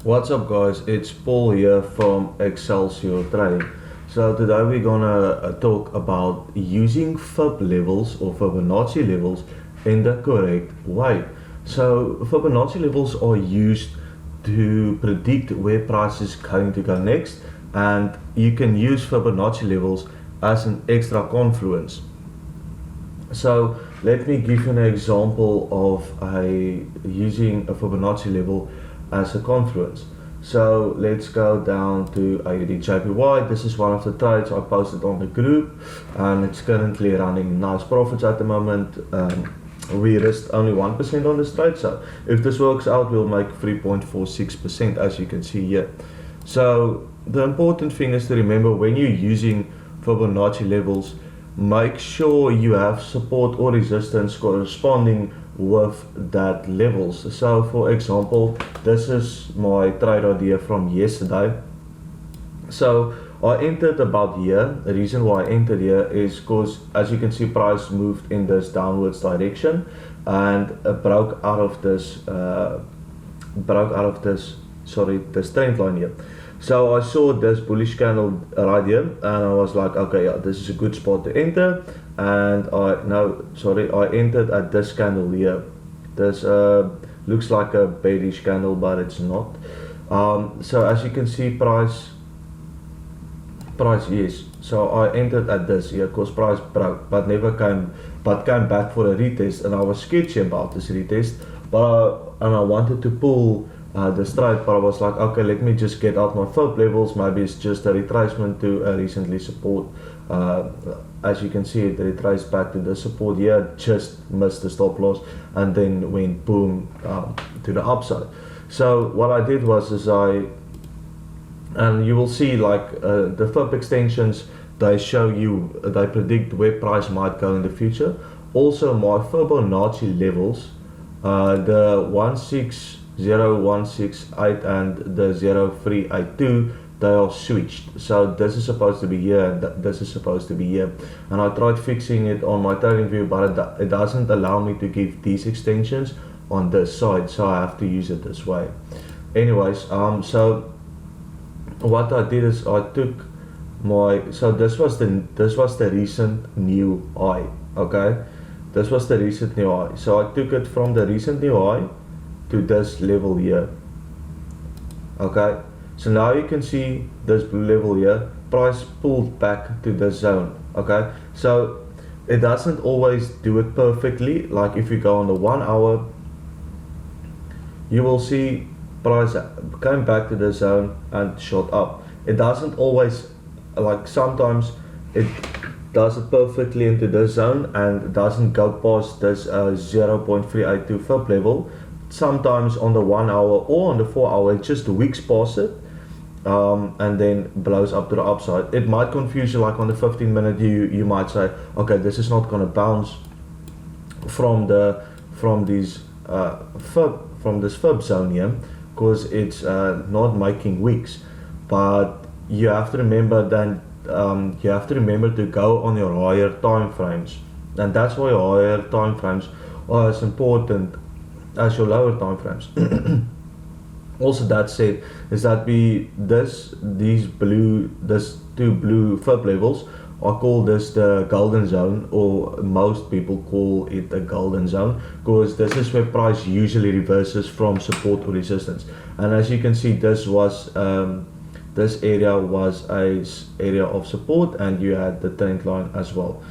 What's up guys, it's Paul here from Excelsior Trading. So today we're gonna talk about using Fib levels or Fibonacci levels in the correct way. So Fibonacci levels are used to predict where price is going to go next, and you can use Fibonacci levels as an extra confluence. So let me give you an example of using a Fibonacci level as a confluence. So let's go down to AUD-JPY. This is one of the trades I posted on the group, and it's currently running nice profits at the moment. We risked only 1% on this trade, so if this works out we'll make 3.46%, as you can see here. So the important thing is to remember, when you're using Fibonacci levels, make sure you have support or resistance corresponding with that levels. So for example, this is my trade idea from yesterday. So I entered about here. The reason why I entered here is because, as you can see, price moved in this downwards direction and broke out of this this trend line here. So I saw this bullish candle right here, and I was like, okay, yeah, this is a good spot to enter. And I entered at this candle here. This looks like a bearish candle, but it's not. So as you can see, price yes. So I entered at this here because price broke, but came back for a retest, and I was sketchy about this retest, and I wanted to pull this trade, but I was like, okay, let me just get out my Fib levels. Maybe it's just a retracement to a recently support. As you can see, it retraced back to the support here, just missed the stop loss, and then went boom to the upside. So what I did was, and you will see, like the Fib extensions, they predict where price might go in the future. Also my Fibonacci levels, the 160,168 and the 0382, they are switched. So this is supposed to be here, and this is supposed to be here. And I tried fixing it on my trading view, but it doesn't allow me to give these extensions on this side, so I have to use it this way. Anyways, so what I did is I took this was the recent new high. Okay, this was the recent new high. So I took it from the recent new high to this level here. Okay, so now you can see this blue level here, price pulled back to this zone. Okay, so it doesn't always do it perfectly. Like if you go on the 1 hour, you will see price came back to the zone and shot up. It doesn't always, like sometimes it does it perfectly into this zone and doesn't go past this 0.382 Fib level. Sometimes on the 1 hour or on the 4 hour, it just wicks past it, and then blows up to the upside. It might confuse you, like on the 15-minute, you might say, okay, this is not going to bounce from this Fib zone here, because it's not making wicks. But you have to remember to go on your higher time frames, and that's why higher time frames are as important as your lower time frames. Also, that said, is that these two blue Fib levels, I call this the golden zone, or most people call it a golden zone, because this is where price usually reverses from support or resistance. And as you can see, this area was a area of support, and you had the trend line as well.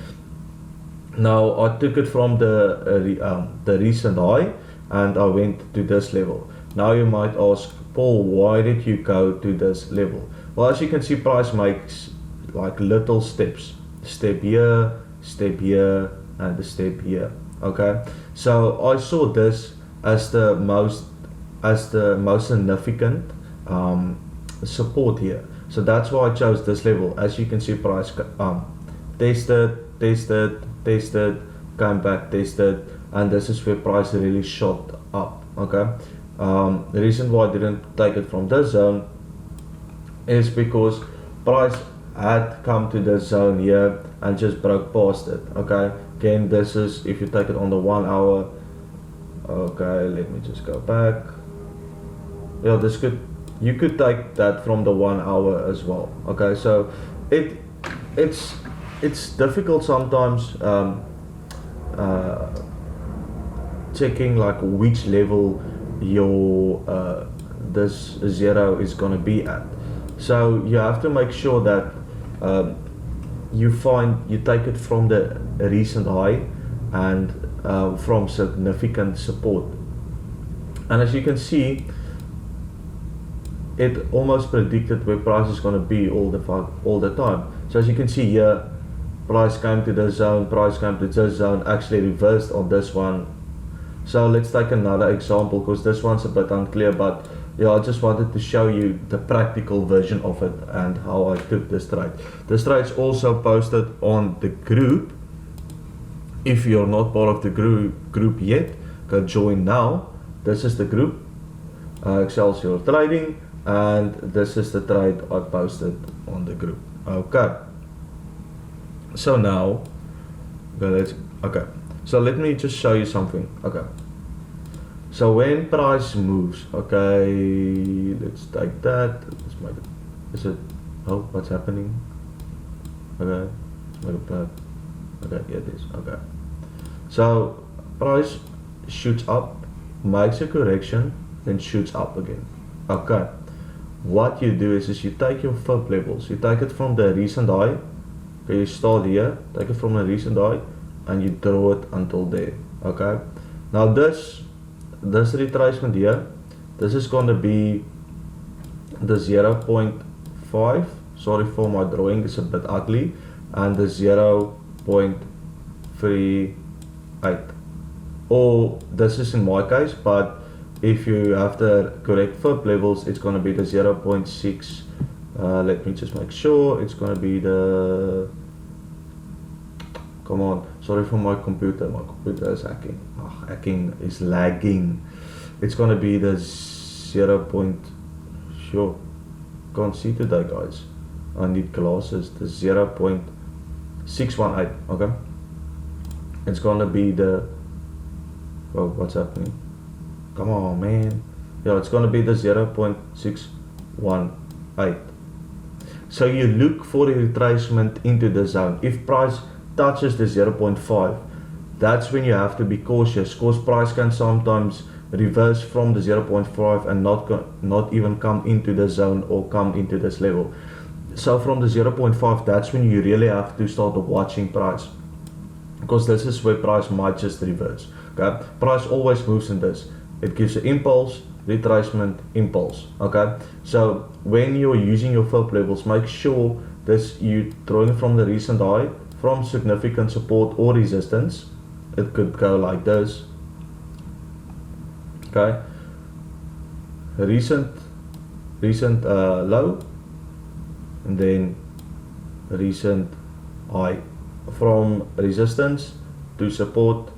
Now I took it from the recent high, and I went to this level. Now you might ask, Paul, why did you go to this level? Well, as you can see, price makes like little steps. Step here, and a step here. Okay, so I saw this as the most significant support here. So that's why I chose this level. As you can see, price tested, came back, tested, and this is where price really shot up. Okay, the reason why I didn't take it from this zone is because price had come to this zone here and just broke past it. Okay, again, this is if you take it on the 1 hour. Okay, let me just go back. Yeah, this could you could take that from the 1 hour as well. Okay, so it's difficult sometimes checking like which level your this zero is going to be at. So you have to make sure that you take it from the recent high and from significant support. And as you can see, it almost predicted where price is going to be all the time. So as you can see here, price came to this zone, price came to this zone, actually reversed on this one. So let's take another example, because this one's a bit unclear, but yeah, I just wanted to show you the practical version of it and how I took this trade. This trade is also posted on the group. If you're not part of the group yet, go join now. This is the group, Excelsior Trading, and this is the trade I posted on the group. Okay. So now, okay. So let me just show you something. Okay. So when price moves, okay, let's take that. Let's make it. Is it? Oh, what's happening? Okay. Let's make it black. Okay, yeah, it is. Okay. So price shoots up, makes a correction, then shoots up again. Okay. What you do is you take your fib levels. You take it from the recent high. Okay, you start here, take it from the recent high, and you draw it until there. Okay. Now this retracement here, this is going to be the 0.5. Sorry for my drawing, it's a bit ugly, and the 0.38. Or this is in my case, but if you have the correct fib levels, it's going to be the 0.6. Let me just make sure it's going to be the, come on, sorry for my computer is hacking. Hacking is lagging. It's going to be the 0. Sure, can't see today guys, I need glasses. The 0.618. okay, it's going to be the, oh, what's happening, come on man, yeah, it's going to be the 0.618. So you look for the retracement into the zone. If price touches the 0.5, that's when you have to be cautious, because price can sometimes reverse from the 0.5 and not even come into the zone or come into this level. So from the 0.5, that's when you really have to start watching price, because this is where price might just reverse. Okay, price always moves in this. It gives an impulse, retracement, impulse. Okay, so when you're using your fib levels, make sure this you drawing from the recent high, from significant support or resistance. It could go like this. Okay, recent low, and then recent high, from resistance to support,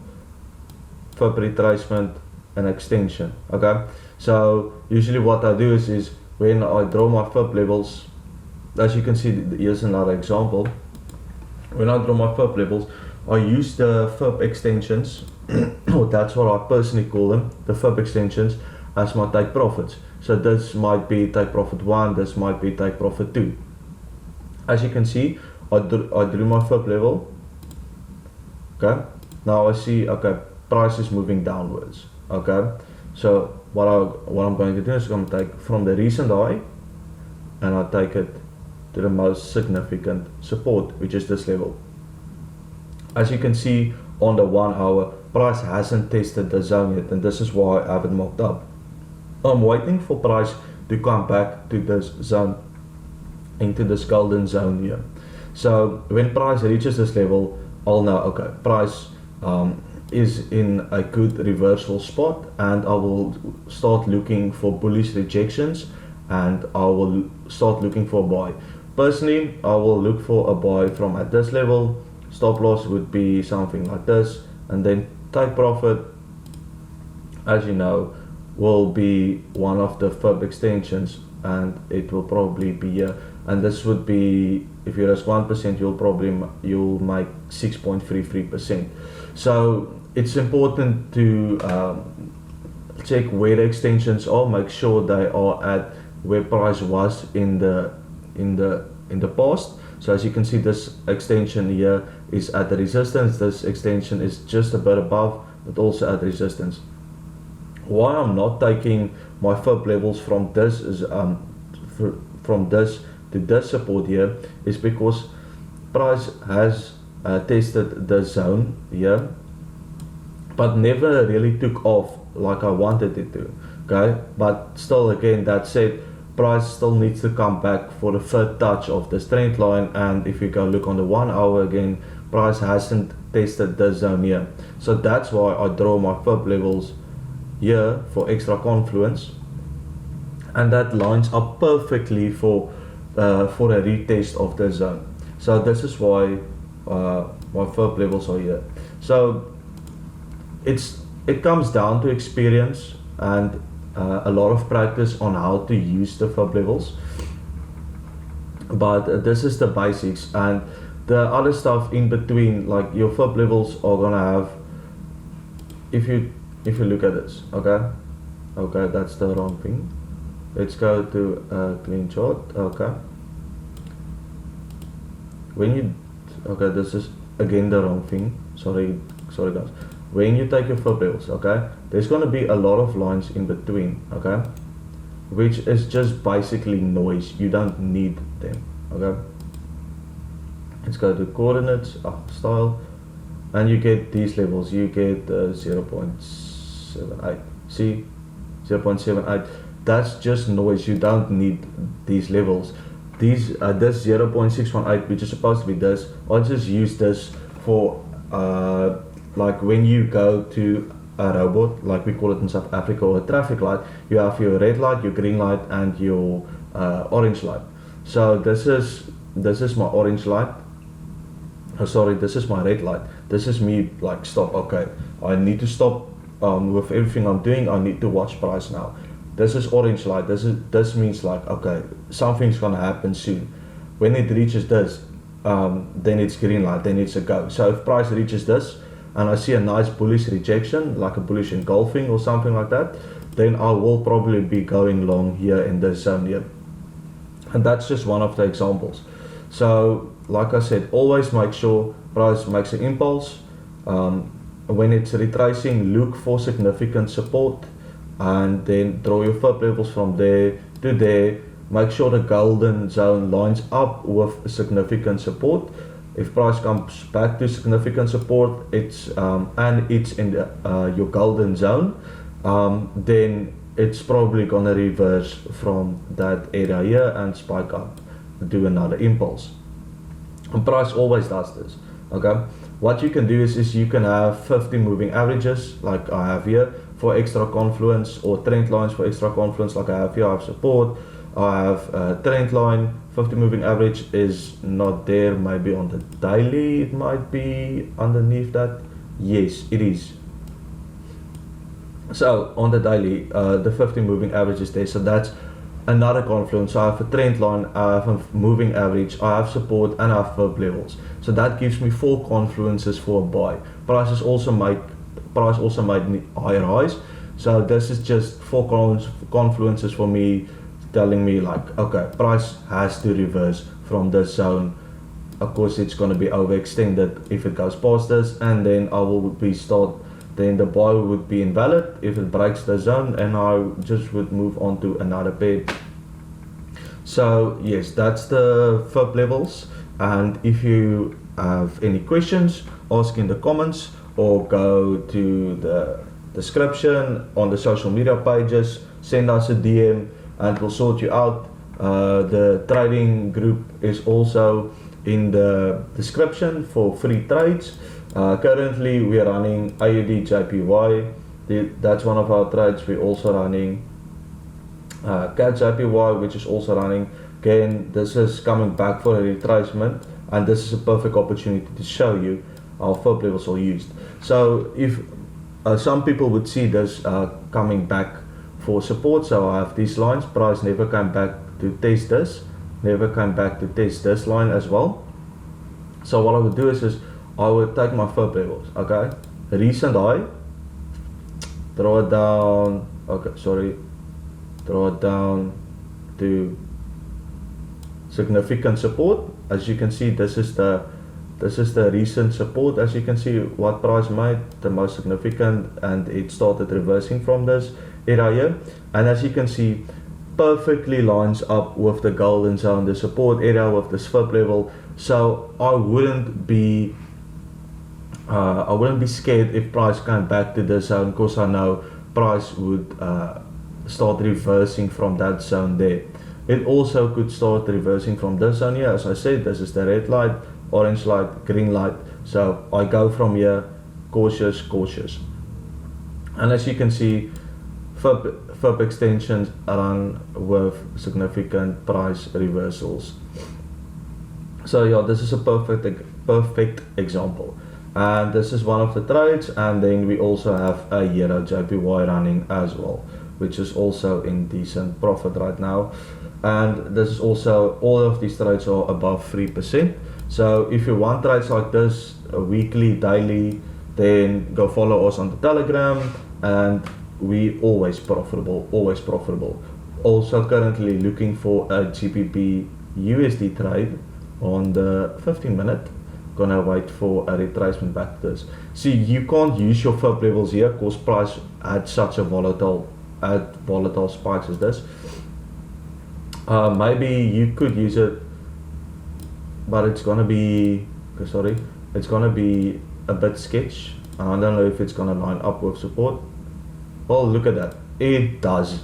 fib retracement and extension. Okay, so usually what I do is when I draw my fib levels, as you can see, here's another example. When I draw my fib levels, I use the fib extensions, or that's what I personally call them, the fib extensions, as my take profits. So this might be take profit 1, this might be take profit 2. As you can see, I drew my fib level. Okay, now I see, okay, price is moving downwards. Okay, so what I'm going to do is I'm going to take from the recent high, and I take it to the most significant support, which is this level. As you can see on the 1 hour, price hasn't tested the zone yet, and this is why I haven't marked up. I'm waiting for price to come back to this zone, into this golden zone here. So when price reaches this level, I'll know, okay, price is in a good reversal spot, and I will start looking for bullish rejections, and I will start looking for a buy. Personally, I will look for a buy from at this level. Stop loss would be something like this, and then take profit, as you know, will be one of the fib extensions, and it will probably be here, and this would be, if you risk 1%, you'll make 6.33%. so it's important to check where the extensions are, make sure they are at where price was in the past. So as you can see, this extension here is at the resistance, this extension is just a bit above, but also at resistance. Why I'm not taking my fib levels from this is from this to this support here is because price has tested the zone here, but never really took off like I wanted it to. Okay, but still, again, that said, price still needs to come back for the third touch of this trend line, and if you go look on the 1 hour again, price hasn't tested this zone here. So that's why I draw my fib levels here for extra confluence, and that lines up perfectly for a retest of the zone. So this is why my fib levels are here. So it comes down to experience and a lot of practice on how to use the fib levels, but this is the basics, and the other stuff in between, like your fib levels are gonna have, if you look at this, okay, that's the wrong thing. Let's go to a clean chart. Okay, this is again the wrong thing, sorry guys. When you take your fib levels, okay, there's going to be a lot of lines in between, okay, which is just basically noise. You don't need them, okay. Let's go to coordinates, style, and you get these levels. You get 0.78. See, 0.78. That's just noise. You don't need these levels. This 0.618, which is supposed to be this, I'll just use this for like when you go to a robot, like we call it in South Africa, or a traffic light, you have your red light, your green light, and your orange light. So this is my orange light. This is my red light. This is me like stop. Okay, I need to stop with everything I'm doing. I need to watch price now. This is orange light. This means like, okay, something's gonna happen soon. When it reaches this, then it's green light. Then it's a go. So if price reaches this, and I see a nice bullish rejection, like a bullish engulfing or something like that, then I will probably be going long here in this zone here. And that's just one of the examples. So like I said, always make sure price makes an impulse. When it's retracing, look for significant support, and then draw your fib levels from there to there. Make sure the golden zone lines up with significant support. If price comes back to significant support, it's in the, your golden zone, then it's probably gonna reverse from that area here and spike up, do another impulse. And price always does this. Okay, what you can do is you can have 50 moving averages like I have here for extra confluence, or trend lines for extra confluence like I have here. I have support, I have a trend line. 50 moving average is not there. Maybe on the daily it might be underneath that. Yes, it is. So on the daily, the 50 moving average is there. So that's another confluence. So I have a trend line, I have a moving average, I have support, and I have fib levels. So that gives me 4 confluences for a buy. Price also made higher highs. So this is just 4 confluences for me, telling me like, okay, price has to reverse from this zone. Of course, it's going to be overextended if it goes past this, and then I will be then the buy would be invalid if it breaks the zone, and I just would move on to another pair. So yes, that's the fib levels, and if you have any questions, ask in the comments or go to the description on the social media pages, send us a DM and we'll sort you out. The trading group is also in the description for free trades. Currently we are running AUD JPY, that's one of our trades. We're also running CAD JPY, which is also running. Again, this is coming back for a retracement, and this is a perfect opportunity to show you how fib levels are used. So if some people would see this coming back for support, so I have these lines, price never came back to test this, never came back to test this line as well. So what I would do is I would take my fib levels, okay, recent high, draw it down, okay, sorry, draw it down, to significant support. As you can see, this is the recent support. As you can see, what price made the most significant, and it started reversing from this area here. And as you can see, perfectly lines up with the golden zone, the support area with the fib level. So I wouldn't be scared if price came back to this zone, because I know price would start reversing from that zone there. It also could start reversing from this zone here. As I said, this is the red light, orange light, green light. So I go from here cautious. And as you can see, fib extensions run with significant price reversals. So yeah, this is a perfect example. And this is one of the trades, and then we also have a Euro JPY running as well, which is also in decent profit right now. And this is also, all of these trades are above 3%. So if you want trades like this weekly, daily, then go follow us on the Telegram, and we always profitable. Also currently looking for a GBP USD trade on the 15-minute. Gonna wait for a retracement back to this. See, you can't use your fib levels here because price had such a volatile spikes as this. Maybe you could use it, but it's gonna be a bit sketch. I don't know if it's gonna line up with support. Oh, look at that, it does.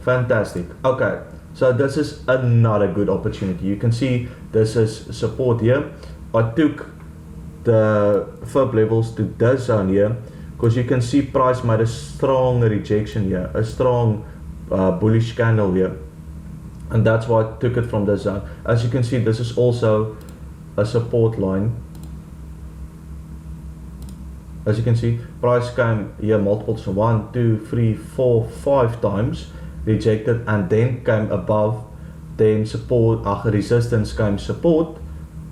Fantastic. Okay, so this is another good opportunity. You can see this is support here. I took the fib levels to this zone here because you can see price made a strong rejection here, a strong bullish candle here, and that's why I took it from this zone. As you can see, this is also a support line. As you can see, price came here multiples, 1, 2, 3, 4, 5 times, rejected, and then came above, then support, resistance came support,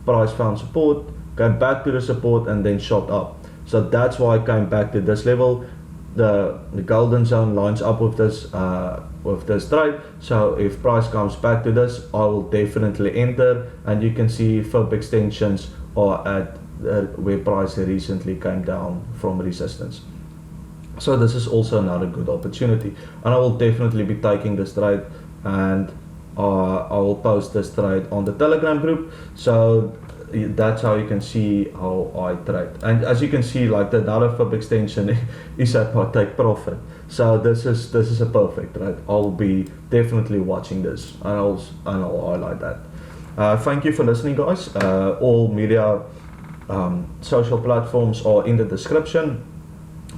price found support, came back to the support, and then shot up. So that's why I came back to this level. The golden zone lines up with this trade. So if price comes back to this, I will definitely enter, and you can see fib extensions are at where price recently came down from resistance. So this is also another good opportunity, and I will definitely be taking this trade, and I will post this trade on the Telegram group. So that's how you can see how I trade. And as you can see, like the another fib extension is at my take profit. So this is a perfect trade. I'll be definitely watching this, and I'll highlight that. Thank you for listening, guys. All media social platforms are in the description.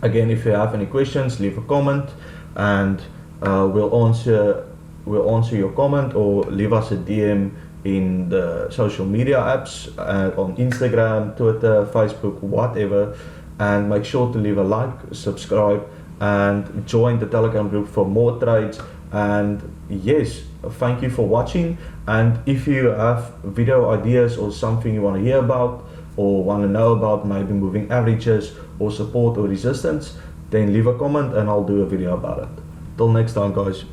Again, if you have any questions, leave a comment, and we'll answer your comment, or leave us a DM in the social media apps, on Instagram, Twitter, Facebook, whatever. And make sure to leave a like, subscribe, and join the Telegram group for more trades. And yes, thank you for watching. And if you have video ideas or something you want to hear about, or want to know about, maybe moving averages or support or resistance, then leave a comment and I'll do a video about it. Till next time, guys.